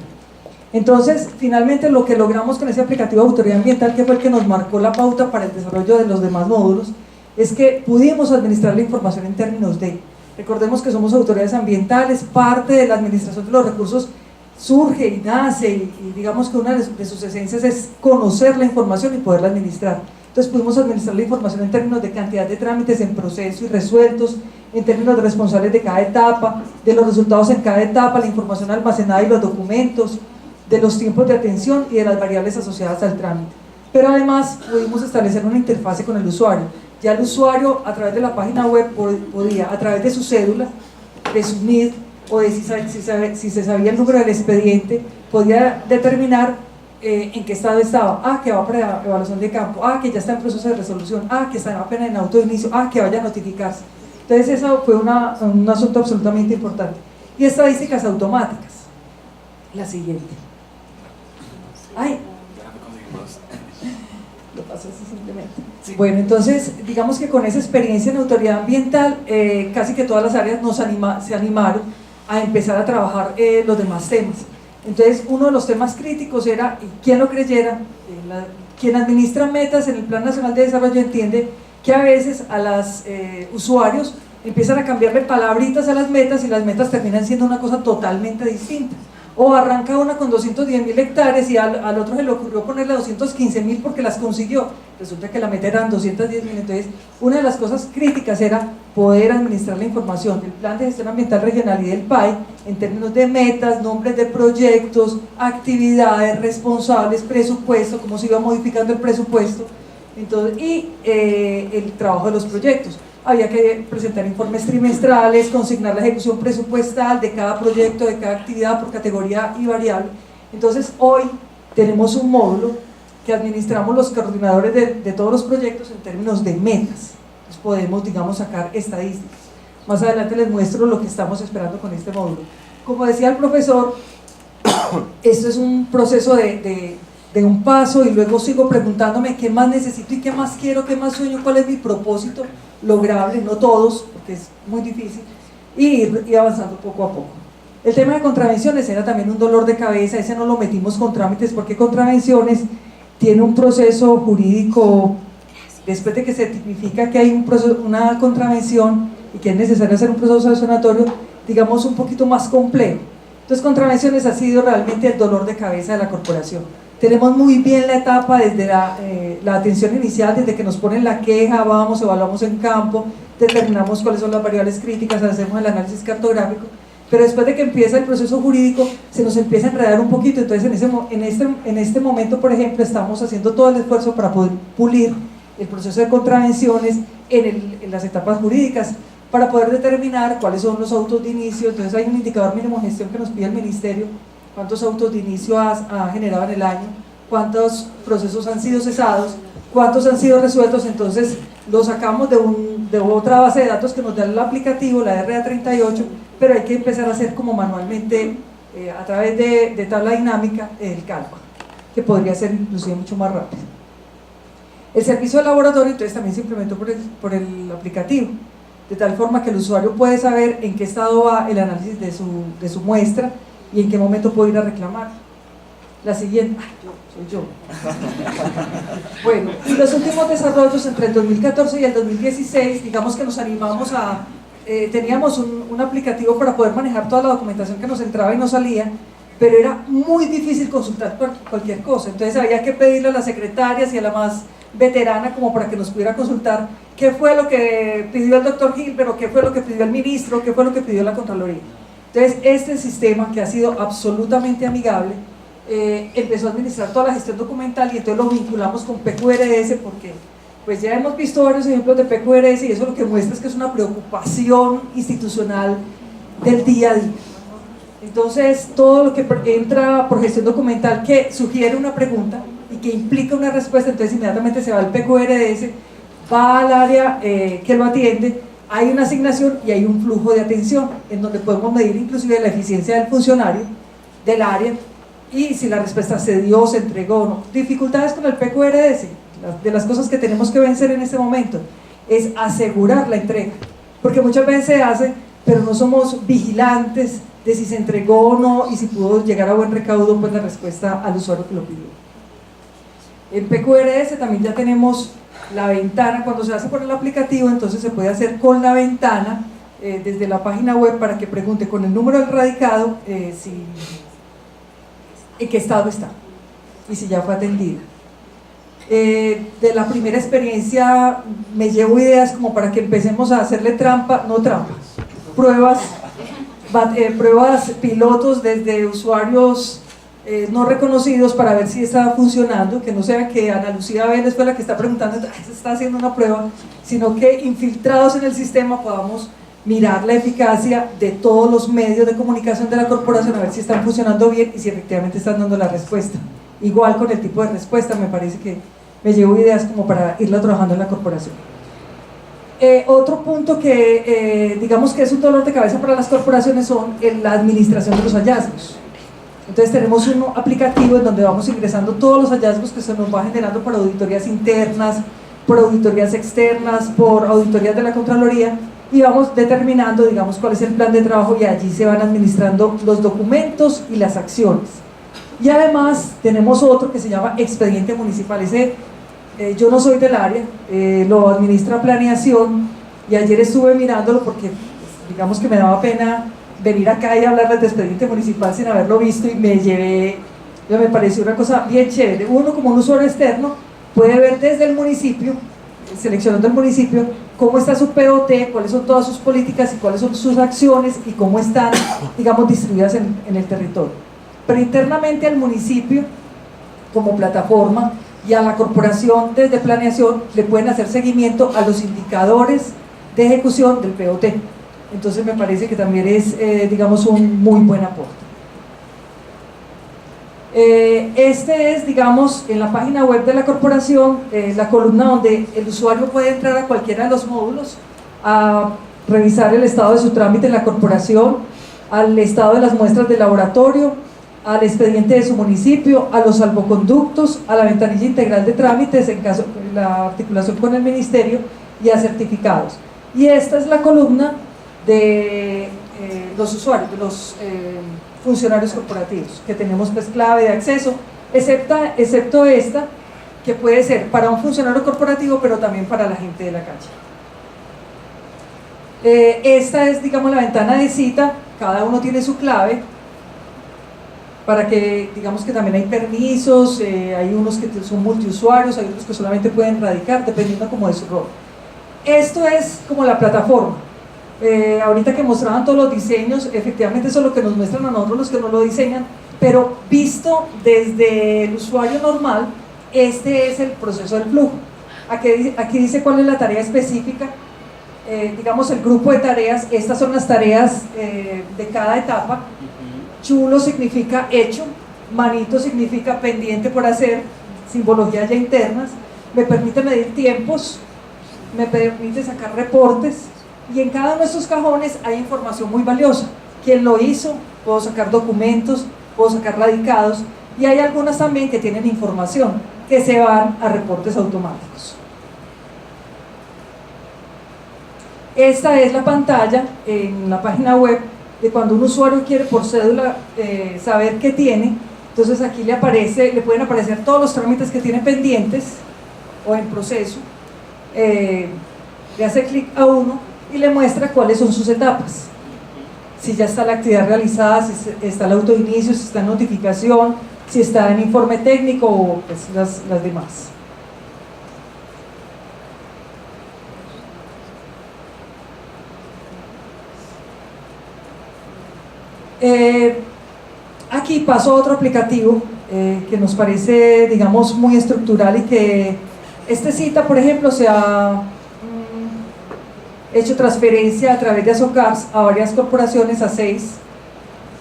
Entonces, finalmente lo que logramos con ese aplicativo de autoridad ambiental, que fue el que nos marcó la pauta para el desarrollo de los demás módulos, es que pudimos administrar la información en términos de, recordemos que somos autoridades ambientales, parte de la administración de los recursos surge y nace, y digamos que una de sus esencias es conocer la información y poderla administrar. Entonces pudimos administrar la información en términos de cantidad de trámites en proceso y resueltos, en términos de responsables de cada etapa, de los resultados en cada etapa, la información almacenada y los documentos, de los tiempos de atención y de las variables asociadas al trámite. Pero además pudimos establecer una interfase con el usuario. Ya el usuario a través de la página web podía, a través de su cédula, de su NID, o de si se sabía el número del expediente, podía determinar en qué estado estaba, que va para evaluación de campo, que ya está en proceso de resolución, que está apenas en auto de inicio, que vaya a notificarse. Entonces eso fue un asunto absolutamente importante. Y estadísticas automáticas. La siguiente. Lo paso así simplemente. Bueno, entonces digamos que con esa experiencia en autoridad ambiental, casi que todas las áreas se animaron a empezar a trabajar los demás temas. Entonces uno de los temas críticos era, y quien lo creyera, quien administra metas en el Plan Nacional de Desarrollo entiende que a veces a los usuarios empiezan a cambiarle palabritas a las metas y las metas terminan siendo una cosa totalmente distinta. O arranca una con 210.000 hectáreas y al otro se le ocurrió ponerle 215.000 porque las consiguió. Resulta que la meta eran 210.000. Entonces, una de las cosas críticas era poder administrar la información del Plan de Gestión Ambiental Regional y del PAI en términos de metas, nombres de proyectos, actividades, responsables, presupuesto, cómo se iba modificando el presupuesto, entonces, y el trabajo de los proyectos. Había que presentar informes trimestrales, consignar la ejecución presupuestal de cada proyecto, de cada actividad por categoría y variable. Entonces hoy tenemos un módulo que administramos los coordinadores de todos los proyectos en términos de metas. Entonces podemos, digamos, sacar estadísticas. Más adelante les muestro lo que estamos esperando con este módulo. Como decía el profesor, esto es un proceso de un paso, y luego sigo preguntándome qué más necesito y qué más quiero, qué más sueño, cuál es mi propósito lograble, no todos, porque es muy difícil, y ir avanzando poco a poco. El tema de contravenciones era también un dolor de cabeza, ese no lo metimos con trámites porque contravenciones tiene un proceso jurídico. Después de que se tipifica que hay una contravención, y que es necesario hacer un proceso sancionatorio, digamos, un poquito más complejo. Entonces, contravenciones ha sido realmente el dolor de cabeza de la corporación. Tenemos muy bien la etapa desde la atención inicial, desde que nos ponen la queja, vamos, evaluamos en campo, determinamos cuáles son las variables críticas, hacemos el análisis cartográfico, pero después de que empieza el proceso jurídico se nos empieza a enredar un poquito. Entonces en este momento, por ejemplo, estamos haciendo todo el esfuerzo para poder pulir el proceso de contravenciones en las etapas jurídicas, para poder determinar cuáles son los autos de inicio. Entonces hay un indicador mínimo de gestión que nos pide el ministerio: cuántos autos de inicio ha generado en el año, cuántos procesos han sido cesados, cuántos han sido resueltos. Entonces lo sacamos de otra base de datos que nos da el aplicativo, la RA38, pero hay que empezar a hacer como manualmente, a través de tabla dinámica, el cálculo, que podría ser inclusive mucho más rápido. El servicio de laboratorio entonces también se implementó por el aplicativo, de tal forma que el usuario puede saber en qué estado va el análisis de su muestra y en qué momento puede ir a reclamar. La siguiente, soy yo. Bueno, y los últimos desarrollos entre el 2014 y el 2016, digamos que nos animamos a, teníamos un aplicativo para poder manejar toda la documentación que nos entraba y nos salía, pero era muy difícil consultar cualquier cosa. Entonces había que pedirle a las secretarias y a la más veterana como para que nos pudiera consultar qué fue lo que pidió el doctor Gil, pero qué fue lo que pidió el ministro, qué fue lo que pidió la Contraloría. Entonces este sistema, que ha sido absolutamente amigable, empezó a administrar toda la gestión documental, y entonces lo vinculamos con PQRS, porque pues ya hemos visto varios ejemplos de PQRS y eso lo que muestra es que es una preocupación institucional del día a día. Entonces todo lo que entra por gestión documental que sugiere una pregunta y que implica una respuesta, entonces inmediatamente se va al PQRS, va al área que lo atiende, hay una asignación y hay un flujo de atención en donde podemos medir inclusive la eficiencia del funcionario del área y si la respuesta se dio, se entregó o no. Dificultades con el PQRS, de las cosas que tenemos que vencer en este momento es asegurar la entrega, porque muchas veces se hace, pero no somos vigilantes de si se entregó o no y si pudo llegar a buen recaudo pues la respuesta al usuario que lo pidió. En PQRS también ya tenemos la ventana, cuando se hace por el aplicativo, entonces se puede hacer con la ventana desde la página web para que pregunte con el número del radicado en qué estado está y si ya fue atendida. De la primera experiencia me llevo ideas como para que empecemos a hacerle pruebas pilotos desde usuarios no reconocidos para ver si está funcionando, que no sea que Ana Lucía Vélez fue la que está preguntando, se está haciendo una prueba, sino que infiltrados en el sistema podamos mirar la eficacia de todos los medios de comunicación de la corporación, a ver si están funcionando bien y si efectivamente están dando la respuesta. Igual con el tipo de respuesta, me parece que me llevo ideas como para irla trabajando en la corporación. Otro punto que digamos que es un dolor de cabeza para las corporaciones son la administración de los hallazgos. Entonces tenemos un aplicativo en donde vamos ingresando todos los hallazgos que se nos va generando por auditorías internas, por auditorías externas, por auditorías de la Contraloría, y vamos determinando, digamos, cuál es el plan de trabajo, y allí se van administrando los documentos y las acciones. Y además tenemos otro que se llama expediente municipal. Ese yo no soy del área, lo administra planeación, y ayer estuve mirándolo porque digamos que me daba pena venir acá y hablarles de expediente municipal sin haberlo visto, y me pareció una cosa bien chévere. Uno, como un usuario externo, puede ver desde el municipio, seleccionando el municipio, cómo está su POT, cuáles son todas sus políticas y cuáles son sus acciones y cómo están, digamos, distribuidas en el territorio. Pero internamente al municipio, como plataforma, y a la corporación desde planeación, le pueden hacer seguimiento a los indicadores de ejecución del POT. Entonces me parece que también es, digamos, un muy buen aporte. Este es, digamos, en la página web de la corporación, la columna donde el usuario puede entrar a cualquiera de los módulos a revisar el estado de su trámite en la corporación, al estado de las muestras de laboratorio, al expediente de su municipio, a los salvoconductos, a la ventanilla integral de trámites en caso de la articulación con el ministerio, y a certificados. Y esta es la columna de los usuarios, de los funcionarios corporativos, que tenemos pues clave de acceso, excepto esta, que puede ser para un funcionario corporativo, pero también para la gente de la calle. Esta es, digamos, la ventana de cita, cada uno tiene su clave, para que, digamos que también hay permisos, hay unos que son multiusuarios, hay otros que solamente pueden radicar, dependiendo como de su rol. Esto es como la plataforma. Ahorita que mostraban todos los diseños, efectivamente eso es lo que nos muestran a nosotros los que no lo diseñan, pero visto desde el usuario normal, este es el proceso del flujo. Aquí dice cuál es la tarea específica, digamos el grupo de tareas, estas son las tareas de cada etapa. Chulo significa hecho, manito significa pendiente por hacer, simbologías ya internas, me permite medir tiempos, me permite sacar reportes, y en cada uno de estos cajones hay información muy valiosa. ¿Quién lo hizo? Puedo sacar documentos, puedo sacar radicados, y hay algunas también que tienen información que se van a reportes automáticos. Esta es la pantalla en la página web de cuando un usuario quiere por cédula saber qué tiene. Entonces aquí le pueden aparecer todos los trámites que tiene pendientes o en proceso. Le hace clic a uno y le muestra cuáles son sus etapas, si ya está la actividad realizada, si está el autoinicio, si está en notificación, si está en informe técnico o pues, las demás. Aquí paso a otro aplicativo que nos parece, digamos, muy estructural, y que este cita, por ejemplo, se ha hecho transferencia a través de Azocars a varias corporaciones, a 6,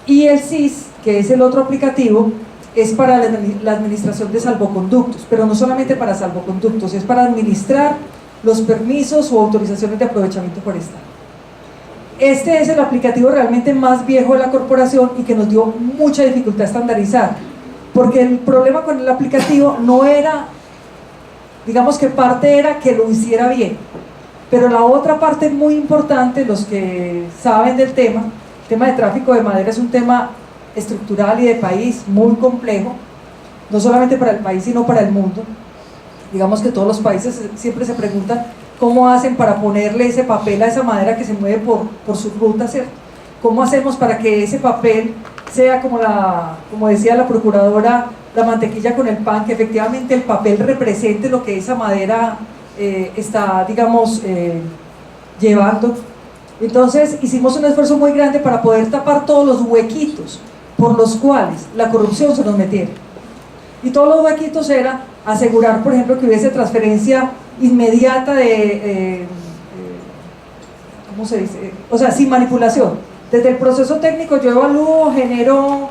y el SIS, que es el otro aplicativo, es para la administración de salvoconductos, pero no solamente para salvoconductos, es para administrar los permisos o autorizaciones de aprovechamiento forestal. Este es el aplicativo realmente más viejo de la corporación y que nos dio mucha dificultad estandarizar, porque el problema con el aplicativo no era, digamos que parte era que lo hiciera bien, pero la otra parte muy importante, los que saben del tema, el tema de tráfico de madera es un tema estructural y de país muy complejo, no solamente para el país sino para el mundo. Digamos que todos los países siempre se preguntan cómo hacen para ponerle ese papel a esa madera que se mueve por su ruta, ¿cierto? ¿Cómo hacemos para que ese papel sea como decía la procuradora, la mantequilla con el pan, que efectivamente el papel represente lo que esa madera está, digamos, llevando? Entonces hicimos un esfuerzo muy grande para poder tapar todos los huequitos por los cuales la corrupción se nos metiera. Y todos los huequitos era asegurar, por ejemplo, que hubiese transferencia inmediata ¿cómo se dice? O sea, sin manipulación. Desde el proceso técnico yo evalúo, genero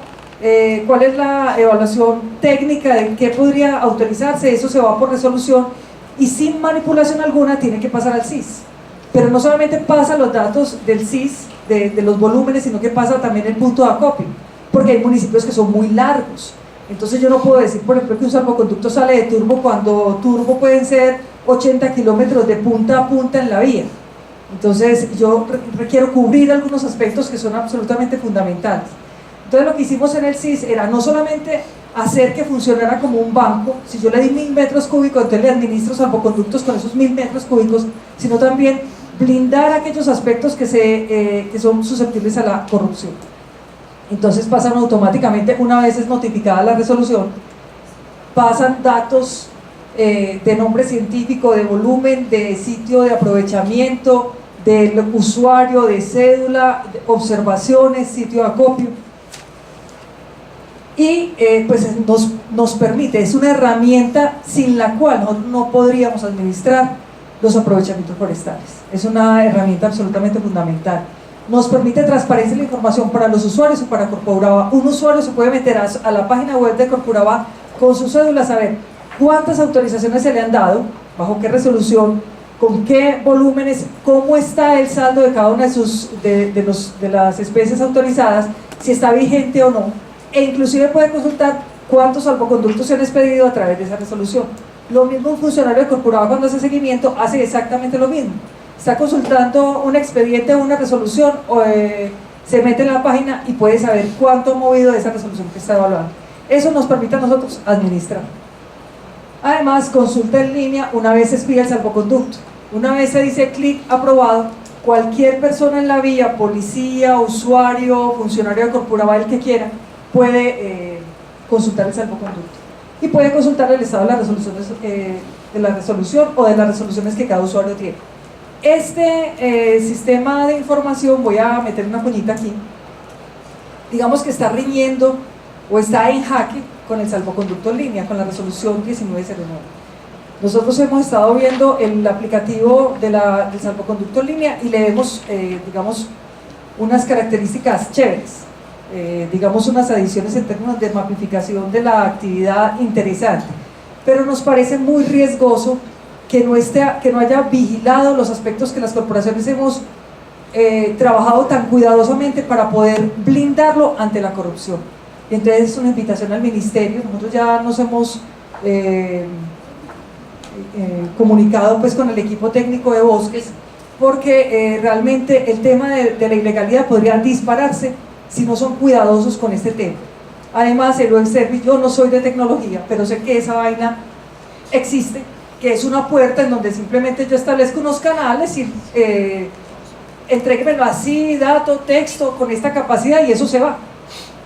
cuál es la evaluación técnica de qué podría autorizarse, eso se va por resolución, y sin manipulación alguna tiene que pasar al SIS. Pero no solamente pasa los datos del SIS, de los volúmenes, sino que pasa también el punto de acopio, porque hay municipios que son muy largos. Entonces yo no puedo decir, por ejemplo, que un salvoconducto sale de Turbo cuando Turbo pueden ser 80 kilómetros de punta a punta en la vía. Entonces yo requiero cubrir algunos aspectos que son absolutamente fundamentales. Entonces lo que hicimos en el SIS era no solamente hacer que funcionara como un banco, si yo le di 1000 metros cúbicos, entonces le administro salvoconductos con esos 1000 metros cúbicos, sino también blindar aquellos aspectos que son susceptibles a la corrupción. Entonces pasan automáticamente, una vez es notificada la resolución, pasan datos de nombre científico, de volumen, de sitio de aprovechamiento, del usuario, de cédula, de observaciones, sitio de acopio, y pues nos permite, es una herramienta sin la cual no podríamos administrar los aprovechamientos forestales. Es una herramienta absolutamente fundamental. Nos permite transparencia de la información para los usuarios y para Corpuraba. Un usuario se puede meter a la página web de Corpuraba con su cédula, saber cuántas autorizaciones se le han dado, bajo qué resolución, con qué volúmenes, cómo está el saldo de cada una de las especies autorizadas, si está vigente o no, e inclusive puede consultar cuántos salvoconductos se han expedido a través de esa resolución. Lo mismo un funcionario de Corpuraba cuando hace seguimiento hace exactamente lo mismo. Está consultando un expediente o una resolución, o se mete en la página y puede saber cuánto ha movido de esa resolución que está evaluando. Eso nos permite a nosotros administrar. Además, consulta en línea una vez se expide el salvoconducto. Una vez se dice clic aprobado, cualquier persona en la vía, policía, usuario, funcionario de Corporaba, el que quiera, puede consultar el salvoconducto y puede consultar el estado de las resoluciones, de la resolución o de las resoluciones que cada usuario tiene. Este sistema de información, voy a meter una puñita aquí, digamos que está riñendo o está en jaque con el salvoconducto en línea, con la resolución 1909. Nosotros hemos estado viendo el aplicativo del salvoconducto en línea y le vemos, digamos, unas características chéveres, digamos unas adiciones en términos de mapificación de la actividad interesante, pero nos parece muy riesgoso que no haya vigilado los aspectos que las corporaciones hemos trabajado tan cuidadosamente para poder blindarlo ante la corrupción. Y entonces es una invitación al ministerio. Nosotros ya nos hemos comunicado pues con el equipo técnico de Bosques, porque realmente el tema de la ilegalidad podría dispararse si no son cuidadosos con este tema. Además, el web service, yo no soy de tecnología, pero sé que esa vaina existe, que es una puerta en donde simplemente yo establezco unos canales y entréguemelo así, dato, texto, con esta capacidad, y eso se va.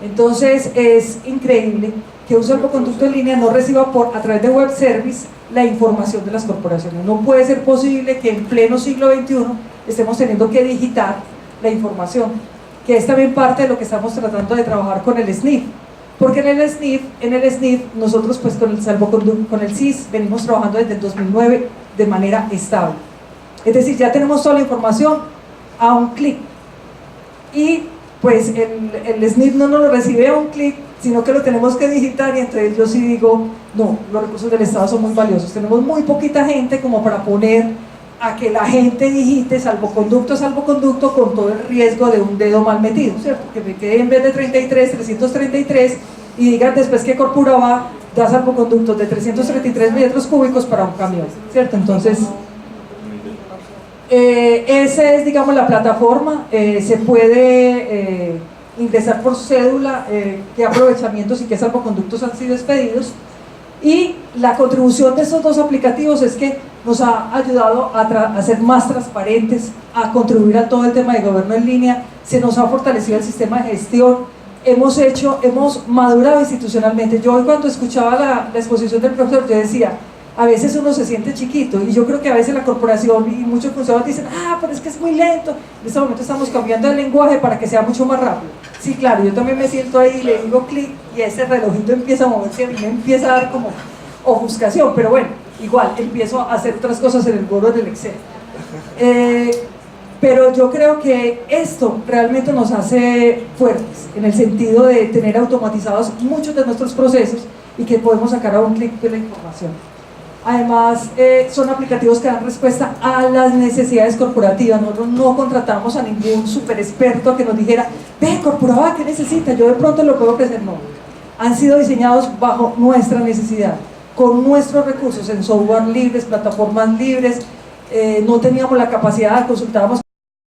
Entonces es increíble que un salvoconducto en línea no reciba a través de web service la información de las corporaciones. No puede ser posible que en pleno siglo XXI estemos teniendo que digitar la información, que es también parte de lo que estamos tratando de trabajar con el SNIF, porque en el SNIF nosotros pues con el salvoconducto, con el SIS, venimos trabajando desde el 2009 de manera estable. Es decir, ya tenemos toda la información a un clic, y pues el SNIF no nos lo recibe a un clic, sino que lo tenemos que digitar, y entonces yo sí digo, no, los recursos del Estado son muy valiosos, tenemos muy poquita gente como para poner a que la gente digite salvoconducto a salvoconducto con todo el riesgo de un dedo mal metido, ¿cierto? Que me quede en vez de 333 y digan después que Corporaba da salvoconductos de 333 metros cúbicos para un camión, ¿cierto? Entonces esa es, digamos, la plataforma. Se puede ingresar por cédula qué aprovechamientos y qué salvoconductos han sido expedidos, y la contribución de estos dos aplicativos es que nos ha ayudado a ser más transparentes, a contribuir a todo el tema de gobierno en línea. Se nos ha fortalecido el sistema de gestión, hemos madurado institucionalmente. Yo hoy, cuando escuchaba la exposición del profesor, yo decía, a veces uno se siente chiquito, y yo creo que a veces la corporación y muchos funcionarios dicen, pero es que es muy lento. En este momento estamos cambiando el lenguaje para que sea mucho más rápido. Sí, claro, yo también me siento ahí y le digo clic, y ese relojito empieza a moverse, y a mí me empieza a dar como ofuscación, pero bueno, igual empiezo a hacer otras cosas en el Word, del Excel. Pero yo creo que esto realmente nos hace fuertes, en el sentido de tener automatizados muchos de nuestros procesos y que podemos sacar a un clic de la información. Además, son aplicativos que dan respuesta a las necesidades corporativas. Nosotros no contratamos a ningún super experto que nos dijera, ve, Corporaba, ¿qué necesita? Yo de pronto lo puedo ofrecer. No, han sido diseñados bajo nuestra necesidad, con nuestros recursos, en software libres, plataformas libres. No teníamos la capacidad, consultábamos